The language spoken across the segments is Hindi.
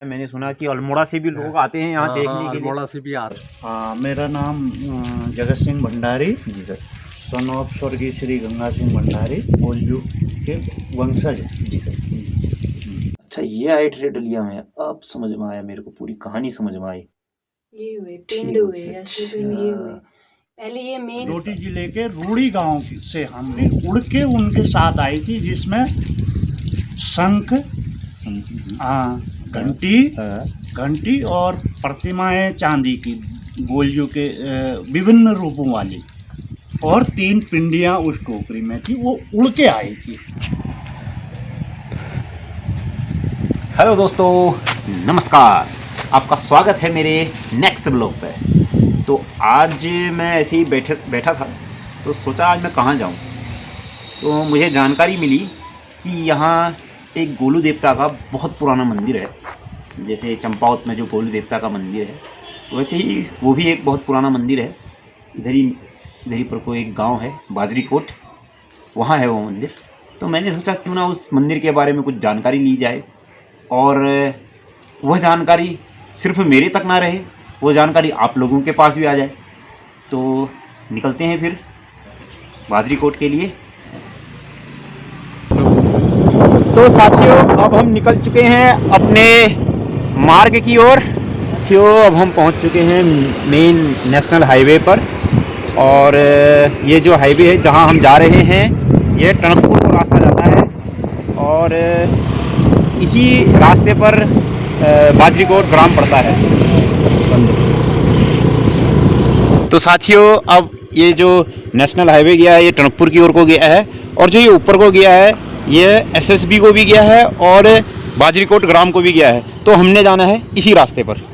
मैंने सुना कि अल्मोड़ा से भी लोग आते हैं यहाँ देखने के लिए। अल्मोड़ा से भी आ रहे हैं। हाँ, मेरा नाम जगत सिंह भंडारी जी सर। सन ऑफ स्वर्गीय श्री गंगा सिंह भंडारी गोलजू के वंशज है। जी सर। अच्छा, ये आई ट्रे डलिया में अब समझ में आया, मेरे को पूरी कहानी समझ में आई। ये हुए पिंड हुए, ऐसे पिंड ये हुए। पहले ये मेन रोटी जिले के रूड़ी गांव से हम उड़ के उनके साथ आई थी, जिसमें शंख, हाँ, घंटी और प्रतिमाएं चांदी की गोलजू के विभिन्न रूपों वाली, और 3 पिंडियां उस टोकरी में थी, वो उड़ के आई थी। हेलो दोस्तों, नमस्कार, आपका स्वागत है मेरे नेक्स्ट ब्लॉग पे। तो आज मैं ऐसे ही बैठा था तो सोचा आज मैं कहाँ जाऊँ। तो मुझे जानकारी मिली कि यहाँ एक गोलू देवता का बहुत पुराना मंदिर है। जैसे चंपावत में जो गोलू देवता का मंदिर है, वैसे ही वो भी एक बहुत पुराना मंदिर है। इधर ही पर कोई एक गांव है बाजरीकोट, वहाँ है वो मंदिर। तो मैंने सोचा क्यों ना उस मंदिर के बारे में कुछ जानकारी ली जाए, और वह जानकारी सिर्फ मेरे तक ना रहे, वो जानकारी आप लोगों के पास भी आ जाए। तो निकलते हैं फिर बाजरीकोट के लिए। तो साथियों, अब हम निकल चुके हैं अपने मार्ग की ओर। साथियों, अब हम पहुंच चुके हैं मेन नेशनल हाईवे पर, और ये जो हाईवे है जहां हम जा रहे हैं, ये टनकपुर को रास्ता जाता है, और इसी रास्ते पर बाजरीकोट ग्राम पड़ता है। तो साथियों, अब ये जो नेशनल हाईवे गया है, ये टनकपुर की ओर को गया है, और जो ये ऊपर को गया है, ये एसएसबी को भी गया है और बाजरीकोट ग्राम को भी गया है। तो हमने जाना है इसी रास्ते पर।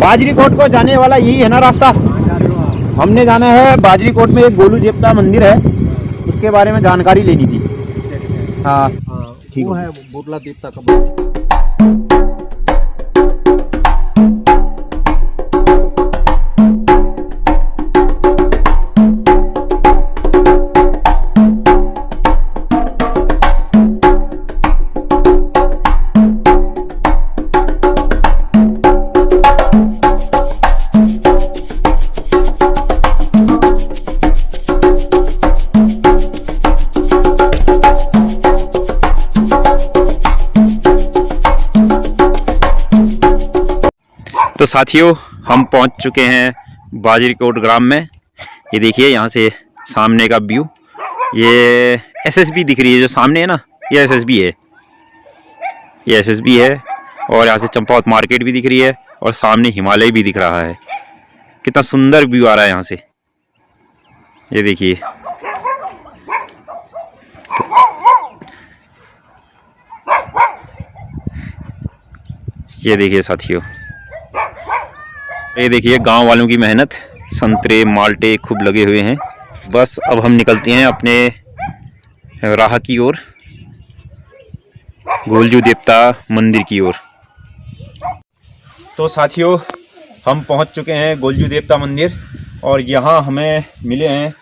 बाजरीकोट को जाने वाला यही है ना रास्ता। हमने जाना है बाजरीकोट में एक गोलू देवता मंदिर है, उसके बारे में जानकारी लेनी थी। हाँ ठीक वो है बोरला देवता का मंदिर। तो साथियों, हम पहुंच चुके हैं बाजरीकोट ग्राम में। ये देखिए यहाँ से सामने का व्यू, ये एसएसबी दिख रही है जो सामने है ना, ये एसएसबी है, ये एसएसबी है। और यहाँ से चंपावत मार्केट भी दिख रही है, और सामने हिमालय भी दिख रहा है। कितना सुंदर व्यू आ रहा है यहाँ से, ये देखिए। ये देखिए साथियों, ये देखिए गांव वालों की मेहनत, संतरे माल्टे खूब लगे हुए हैं। बस अब हम निकलते हैं अपने राह की ओर, गोलजू देवता मंदिर की ओर। तो साथियों, हम पहुंच चुके हैं गोलजू देवता मंदिर, और यहाँ हमें मिले हैं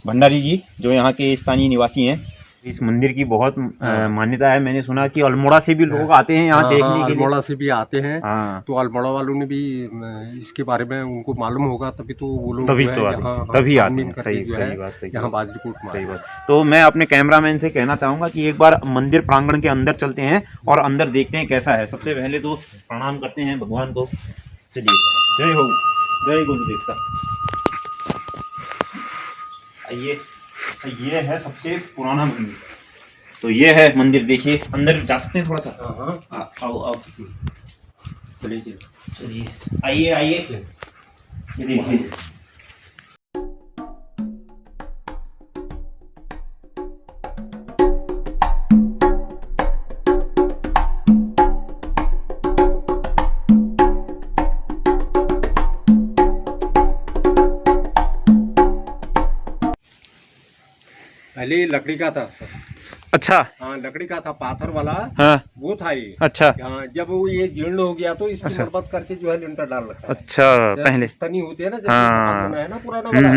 भंडारी जी, जो यहाँ के स्थानीय निवासी हैं। इस मंदिर की बहुत मान्यता है। मैंने सुना कि अल्मोड़ा से भी लोग आते हैं यहाँ देखने के लिए। अल्मोड़ा से भी आते हैं। हाँ, तो अल्मोड़ा वालों ने भी इसके बारे में उनको मालूम होगा, तभी तो वो लोग तभी जो है तो यहाँ तभी आते छानबीन हैं। करके सही जो है सही बात, सही यहाँ बाजरीकोट में सही आते हैं। बात। तो मैं अपने कैमरामैन से कहना चाहूँगा कि एक बार मंदिर प्रांगण के अंदर चलते हैं और अंदर देखते हैं कैसा है। सबसे पहले तो प्रणाम करते हैं भगवान को। चलिए, जय हो, जय गुरु देवता। ये है सबसे पुराना मंदिर। तो ये है मंदिर, देखिए अंदर जा सकते हैं थोड़ा सा। आओ आओ, चलिए आइए आइए, ये देखिए। पहले लकड़ी का था सर। अच्छा। हाँ लकड़ी का था, पाथर वाला। हाँ। वो था ये। अच्छा। हाँ, जब वो ये जीर्ण हो गया तो इसकी अच्छा। मरम्मत करके जो है लिंटर डाल रखा है। अच्छा पहले तनी होती है ना, जैसे हाँ। मकान बनाया ना पुराना वाला,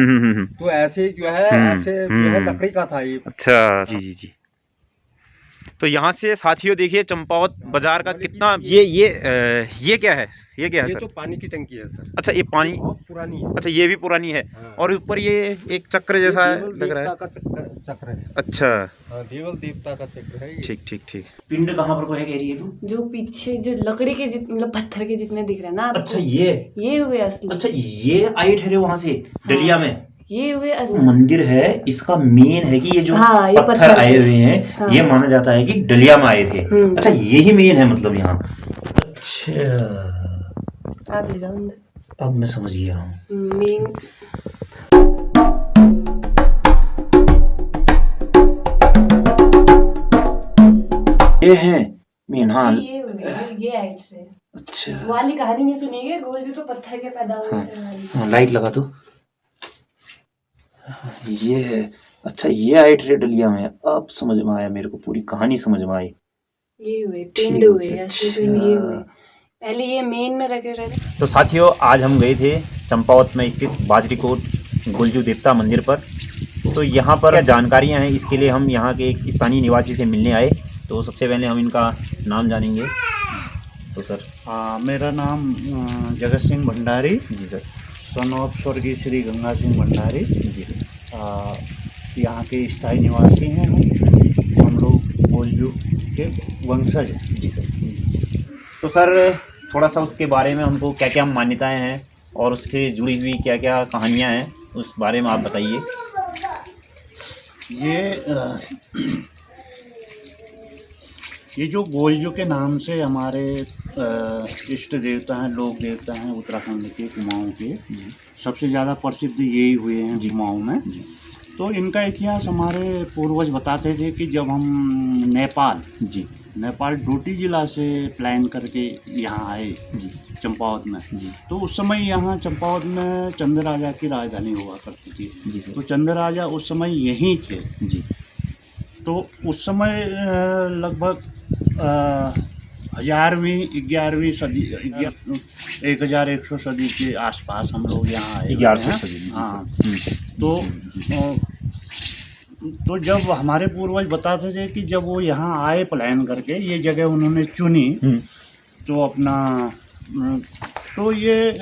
तो ऐसे जो है ऐसे जो है लकड़ी का था ये। अच्छा जी जी जी। तो यहाँ से साथियों देखिए चंपावत बाजार का कितना ये क्या है, ये क्या है ये सर? तो पानी की टंकी है सर। अच्छा ये पानी, बहुत पुरानी है। अच्छा ये भी पुरानी है। हाँ। और ऊपर ये एक चक्र जैसा ये देवल लग रहा है। देवता का चक्र है। अच्छा हाँ, देवल देवता का चक्र है ये। ठीक ठीक ठीक। पिंड कहाँ पर को है कह रही है तू? जो पीछे जो लकड़ी के मतलब पत्थर के जितने दिख रहे हैं ना आपको, अच्छा ये हुए असली। अच्छा ये आए ठहरे वहां से डलिया में। ये हुए जो असली मंदिर है इसका मेन है कि ये जो हाँ, ये पत्थर आए हुए हैं, हाँ। ये माना जाता है कि डलिया में आए थे। अच्छा यही मेन है मतलब यहाँ। अच्छा आप ले जाओ अंदर। अब मैं समझ गया हूँ। मेन ये है मेन। हाँ ये आइट है। अच्छा वो वाली कहानी नहीं सुनिएगा, गोलजू तो पत्थर के पैदा हुए थे वाली। हाँ लाइट लगा दो। ये है। अच्छा ये आए थे डलिया में, अब समझ में आया मेरे को, पूरी कहानी समझ में आई। ये हुए पिंड हुए, असली पिंड ये हुए। पहले ये मेन में रखे रहते। तो साथियों आज हम गए थे चंपावत में स्थित बाजरीकोट गोलजू देवता मंदिर पर। तो यहाँ पर क्या जानकारियाँ हैं इसके लिए हम यहाँ के एक स्थानीय निवासी से मिलने आए। तो सबसे पहले हम इनका नाम जानेंगे। तो सर मेरा नाम जगत सिंह भंडारी, जी सर। सन ऑफ स्वर्गीय श्री गंगा सिंह भंडारी। जी यहाँ के स्थायी निवासी हैं हम लोग गोलजू के वंशज हैं। जी सर। तो सर थोड़ा सा उसके बारे में हमको क्या क्या मान्यताएं हैं और उससे जुड़ी हुई क्या क्या कहानियां हैं उस बारे में आप बताइए। ये जो गोलजू के नाम से हमारे इष्ट देवता हैं, लोक देवता हैं उत्तराखंड के कुमाऊँ के, सबसे ज़्यादा प्रसिद्ध यही हुए हैं कुमाऊँ में। तो इनका इतिहास हमारे पूर्वज बताते थे कि जब हम नेपाल डोटी जिला से प्लान करके यहाँ आए चंपावत में, तो उस समय यहाँ चंपावत में चंद्र राजा की राजधानी हुआ करती थी। तो चंद्र राजा उस समय यहीं थे। तो उस समय लगभग 11वीं सदी 1100 सदी के आसपास हम लोग यहाँ आए। 1100 सदी। हाँ। तो जब हमारे पूर्वज बताते थे कि जब वो यहाँ आए प्लान करके, ये जगह उन्होंने चुनी, तो अपना तो ये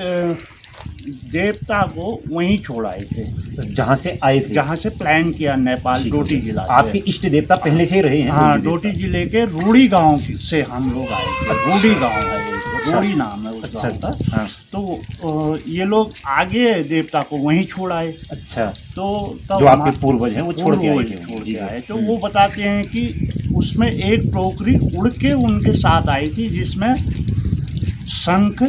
देवता को वहीं छोड़ आए थे जहाँ से आए थे, जहाँ से प्लान किया, नेपाल डोटी जिला से। आपके इष्ट देवता पहले से ही रहे हैं? हाँ, डोटी जिले के रूड़ी गांव से हम लोग आए थे। रूड़ी गांव है, रूड़ी नाम है उस गांव का। हाँ। तो ये लोग आगे देवता को वहीं छोड़ आए। अच्छा। तो तब जो आपके पूर्वज हैं वो छोड़ के आए थे। तो वो बताते हैं कि उसमें एक टोकरी उड़ के उनके साथ आई थी, जिसमें शंख,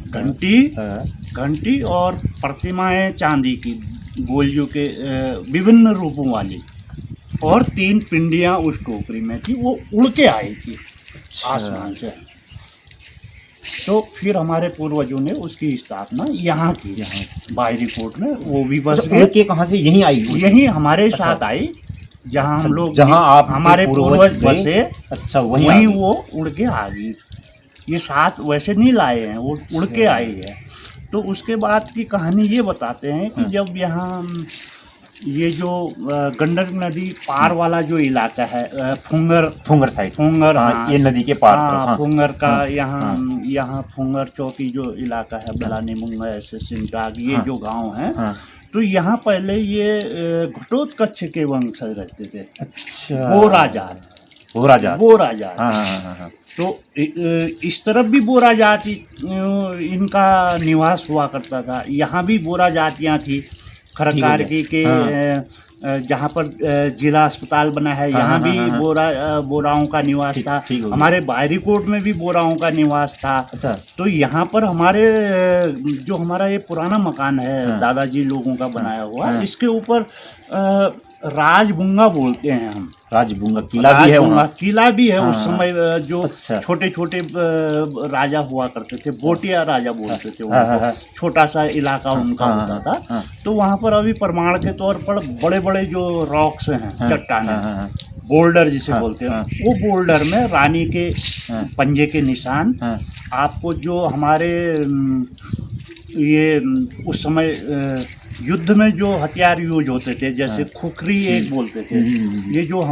घंटी और प्रतिमाएं चांदी की गोलजू के विभिन्न रूपों वाली, और 3 पिंडियां उस टोकरी में थी, वो उड़ के आई थी आसमान से। तो फिर हमारे पूर्वजों ने उसकी स्थापना यहाँ की, बाजरीकोट में। वो भी बस उड़ के कहाँ से यहीं आई? यहीं हमारे साथ आई, जहाँ हम लोग, जहाँ आप हमारे पूर्वज बसे। अच्छा वहीं वो उड़ के आ गई। ये साथ वैसे नहीं लाए हैं, वो उड़ के आई है। तो उसके बाद की कहानी ये बताते हैं कि जब यहाँ ये जो गंडक नदी पार वाला जो इलाका है, फुंगर साइड, हाँ, ये नदी के पार, हाँ, फुंगर का यहाँ फुंगर चौकी जो इलाका है, बलानी मुंगा ऐसे सिंटाग, ये जो गांव है, तो यहाँ पहले ये घटोत्कच के वंशज रहते थे। अच्छा। वो राजा। हाँ। तो इस तरफ भी बोरा जाति इनका निवास हुआ करता था। यहाँ भी बोरा जातियाँ थी, खरकार की के जहाँ पर जिला अस्पताल बना है, यहाँ भी बोराओं का निवास था। हमारे बाजरीकोट में भी बोराओं का निवास था। तो यहाँ पर हमारे जो हमारा ये पुराना मकान है, दादाजी लोगों का बनाया हुआ, इसके ऊपर राजबुंगा बोलते हैं हम। राजबुंगा किला भी है राजबुंगा वहाँ? किला भी है। हाँ, उस समय जो अच्छा। छोटे छोटे राजा हुआ करते थे, बोटिया राजा बोलते थे हाँ, उनको। हाँ, छोटा सा इलाका उनका हाँ, होता हाँ, था। हाँ। तो वहाँ पर अभी प्रमाण के तौर पर बड़े बड़े जो रॉक्स हैं, हाँ, चट्टानें, हाँ, हाँ, बोल्डर जिसे हाँ, बोलते हैं, हाँ। वो बोल्डर में रानी के हाँ, पंजे के निशान, हाँ, आपको जो हमारे ये उस समय युद्ध में जो हथियार यूज होते थे, जैसे हाँ। खुखरी एक बोलते थे। हम्म। ये जो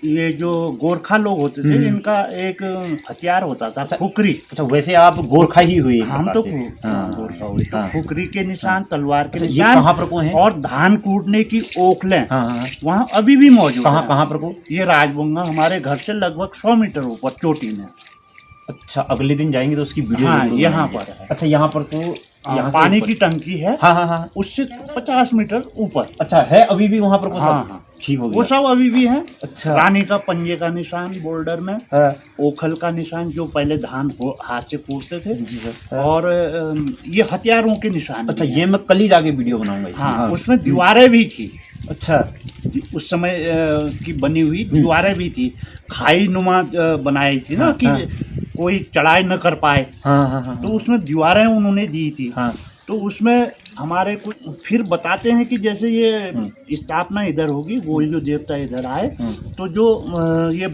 ये जो गोरखा लोग होते थे, इनका एक हथियार होता था, अच्छा, खुखरी। अच्छा, वैसे आप गोरखा ही हुए एक हम प्रकार तो से। गोरखा हुए, तो हाँ। खुखरी के निशान, तलवार के अच्छा, ये निशान कहाँ पर को हैं? और धान कूटने की ओखलें हाँ, हाँ। वहाँ अभी भी मौजूद कहाँ है। कहाँ पर को? ये राजबुंगा हमारे घर से लगभग 100 मीटर ऊपर चोटी में। अच्छा, अगले दिन जाएंगे तो उसकी वीडियो हाँ, जरूर यहाँ बनाएंगे। पर है। अच्छा, यहाँ पर तो यहाँ से पानी ऊपर- की टंकी है, हाँ, हाँ, हाँ। उससे 50 मीटर ऊपर। अच्छा, है अभी भी वहाँ पर को? हाँ, सब हाँ। ठीक हो वो गया? सब अभी भी है। अच्छा। रानी का पंजे का निशान बोल्डर में, हाँ, ओखल का निशान जो पहले धान हाथ से कूटते थे, जी सर। और ये हथियारों के निशान अच्छा, भी हैं। ये मैं कल ही जाके वीडियो बनाऊंगा इसमें। हाँ, उसमें दीवारें भी थी। अच्छा। उस समय की बनी हुई दीवारें भी थी, खाई नुमा बनाई थी ना, हाँ, कि हाँ। कोई चढ़ाई न कर पाए। हाँ, हाँ, हाँ, तो उसमें दीवारें उन्होंने दी थी। हाँ। तो उसमें हमारे कुछ फिर बताते हैं कि जैसे ये स्थापना इधर होगी, गोलजू देवता इधर आए, तो जो ये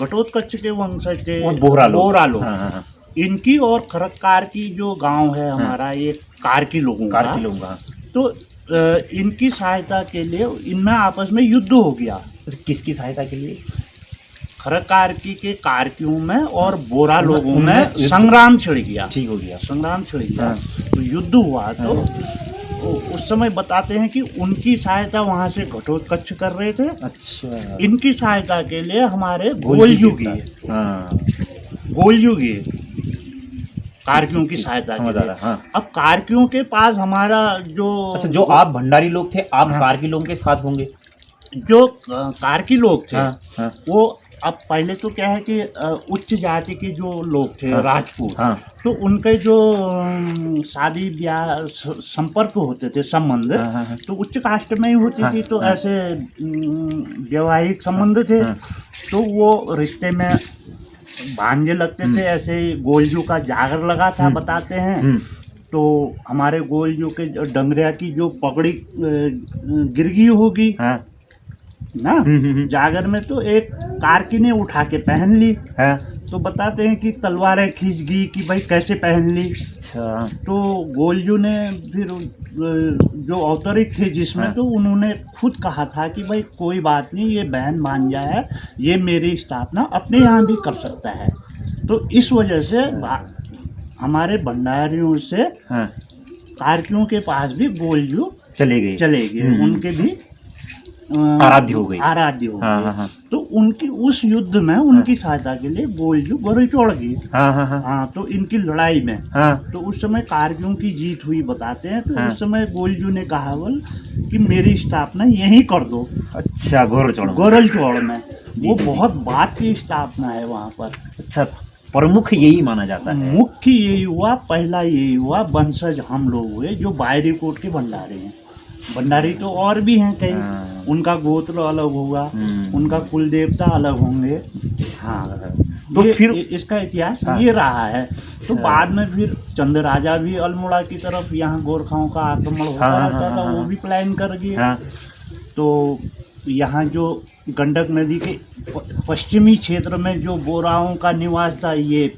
घटोत्कच के वंशज थे, वो बोहरा लोग। लोग, हाँ, हाँ, हाँ। इनकी और खरक्कार की जो गांव है हमारा, ये कारकी लोगों का, कारकी लोग। हाँ। तो इनकी सहायता के लिए इनमें आपस में युद्ध हो गया। अच्छा, किसकी सहायता के लिए? खरक्कारकी के कारकियों में और बोरा लोगों उनमें में युद्ध- संग्राम छिड़ गया। ठीक हो गया। संग्राम छिड़ गया। हाँ। तो युद्ध हुआ। तो उस समय बताते हैं कि उनकी सहायता वहाँ से घटोत्कच कर रहे थे। अच्छा। इनकी सहायता के लिए हमारे गोलजू गए, हाँ, गोलजू गए कारकियों की सहायता के समझ आ लिए। रहा है। हाँ। अब कारकियों के पास हमारा जो अच्छा, जो आप भंडारी लोग थे, आप हाँ। कारकी लोगों के साथ होंगे? जो कारकी लोग थे, हाँ, हाँ, वो अब पहले तो क्या है कि उच्च जाति के जो लोग थे, हाँ। राजपूत, हाँ। तो उनके जो शादी ब्याह संपर्क होते थे, संबंध, हाँ, हाँ, हाँ। तो उच्च कास्ट में ही होती हाँ, थी। तो हाँ। ऐसे वैवाहिक संबंध थे। हाँ। तो वो रिश्ते में भांजे लगते थे। ऐसे ही गोलजू का जागर लगा था, बताते हैं। तो हमारे गोलजू के डंगरिया की जो पगड़ी गिर गई होगी हाँ। ना, जागर में, तो एक कारकी ने उठा के पहन ली। हाँ। तो बताते हैं कि तलवारें खींच गई कि भाई कैसे पहन ली। अच्छा। तो गोलजू ने फिर जो अवतरित थे जिसमें, हाँ। तो उन्होंने खुद कहा था कि भाई कोई बात नहीं, ये बहन भांजा है, ये मेरी स्थापना अपने यहाँ भी कर सकता है। तो इस वजह से हमारे भंडारियों से हाँ। कारकियों के पास भी गोलजू चले गए। उनके भी आराध्य हो गई। आराध्य हो हाँ, गई। हाँ, हाँ। तो उनकी उस युद्ध में उनकी सहायता के लिए गोलजू गोरे चढ़ गई। हाँ, हाँ, हाँ, हाँ, तो इनकी लड़ाई में, हाँ। तो उस समय कारगियों की जीत हुई, बताते हैं। तो हाँ। उस समय गोलजू ने कहा बोल कि मेरी स्थापना यहीं कर दो, अच्छा, गोरचौड़। गोरल चौड़ में। वो जी, जी। बहुत बात की स्थापना है वहाँ पर। अच्छा, प्रमुख यही माना जाता है। मुख्य यही हुआ, पहला यही हुआ, वंशज हम लोग हुए जो बायरी कोट के भंडारी हैं। भंडारी तो और भी हैं कई, हाँ। उनका गोत्र अलग होगा, उनका कुल देवता अलग होंगे। हाँ, तो फिर इसका इतिहास हाँ। ये रहा है। तो अच्छा। बाद में फिर चंद राजा भी अल्मोड़ा की तरफ यहाँ गोरखाओं का आक्रमण होता हाँ, रहता था, हाँ, वो भी प्लान कर गए। हाँ। तो यहाँ जो गंडक नदी के पश्चिमी क्षेत्र में जो बोराओं का निवास था, ये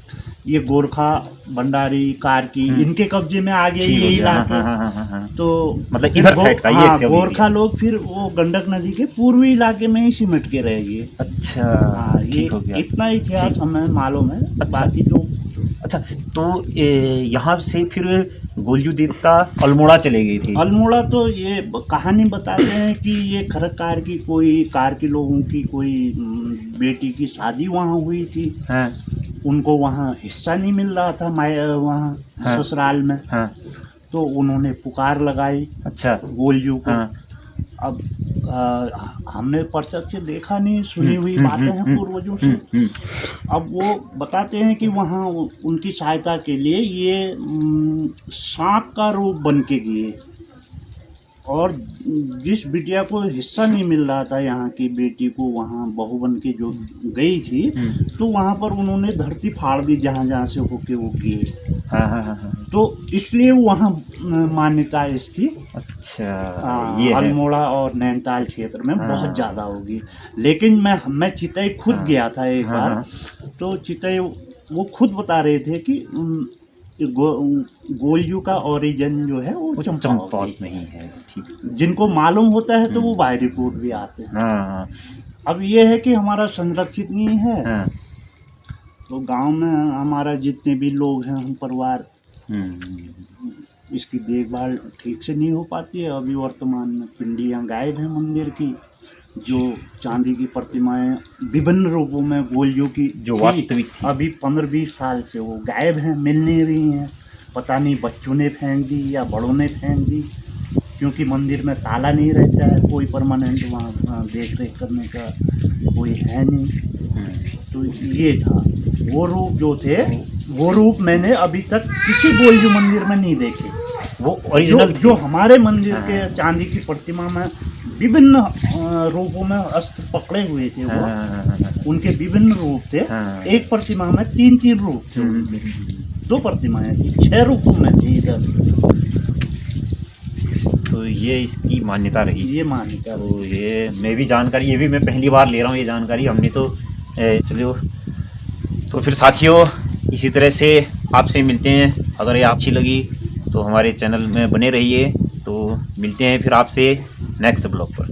गोरखा, भंडारी, कारकी, इनके कब्जे में आ गए ठीक हो ये गया। इलाके। हाँ, हाँ, हाँ, हाँ। तो मतलब इधर साइड का ये से अभी गोरखा लोग फिर वो गंडक नदी के पूर्वी इलाके में ही सिमट के रह गए। अच्छा, हाँ, ये ठीक हो गया। इतना इतिहास ठीक। हमें मालूम है। अच्छा। बाकी तो अच्छा, तो यहाँ से फिर गोलजू देवता अल्मोड़ा चले गए थे। अल्मोड़ा तो ये कहानी बताते हैं कि ये खरकार की कोई कारकी लोगों की कोई बेटी की शादी वहाँ हुई थी। हाँ। उनको वहाँ हिस्सा नहीं मिल रहा था वहाँ हाँ। ससुराल में। हाँ। तो उन्होंने पुकार लगाई अच्छा। गोलजू को। हाँ। अब हमने प्रत्यक्ष देखा नहीं, सुनी हुई बातें हैं पूर्वजों से। अब वो बताते हैं कि वहाँ उनकी सहायता के लिए ये सांप का रूप बन के गए। और जिस बिटिया को हिस्सा नहीं मिल रहा था, यहाँ की बेटी को वहाँ बहू बन के जो गई थी, तो वहाँ पर उन्होंने धरती फाड़ दी जहाँ जहाँ से होके वो गए। हाँ। तो इसलिए वहाँ मान्यता है इसकी। अच्छा, ये है। अल्मोड़ा और नैनीताल क्षेत्र में बहुत ज़्यादा होगी। लेकिन मैं चितई खुद गया था एक बार, तो चितई वो खुद बता रहे थे कि गोलजू का ओरिजिन जो है वो चंपावत में ही है। ठीक। जिनको मालूम होता है तो वो बाय रिपोर्ट भी आते हैं। हाँ। अब ये है कि हमारा संरक्षित नहीं है, हाँ। तो गांव में हमारा जितने भी लोग हैं, हम परिवार, इसकी देखभाल ठीक से नहीं हो पाती है। अभी वर्तमान में पिंडियाँ गायब हैं मंदिर की, जो चांदी की प्रतिमाएं विभिन्न रूपों में गोलजू की जो वास्तविक थी, अभी 15-20 साल से वो गायब हैं, मिल नहीं रही हैं। पता नहीं बच्चों ने फेंक दी या बड़ों ने फेंक दी, क्योंकि मंदिर में ताला नहीं रहता है, कोई परमानेंट वहाँ देख रेख करने का कोई है नहीं। तो ये था वो रूप जो थे, वो रूप मैंने अभी तक किसी गोलजू मंदिर में नहीं देखे। वो ओरिजिनल जो हमारे मंदिर के चांदी की प्रतिमा में विभिन्न रूपों में अस्त्र पकड़े हुए थे, वो उनके विभिन्न रूप थे। एक प्रतिमा में 3 रूप थे, 2 प्रतिमाएं थी, 6 रूपों में थी इधर। तो ये इसकी मान्यता रही। ये मान्यता रही। तो ये मैं भी जानकारी, ये भी मैं पहली बार ले रहा हूँ ये जानकारी। हमने तो चलो, तो फिर साथियों इसी तरह से आपसे मिलते हैं। अगर ये अच्छी लगी तो हमारे चैनल में बने रहिए। तो मिलते हैं फिर आपसे नेक्स्ट ब्लॉग पर।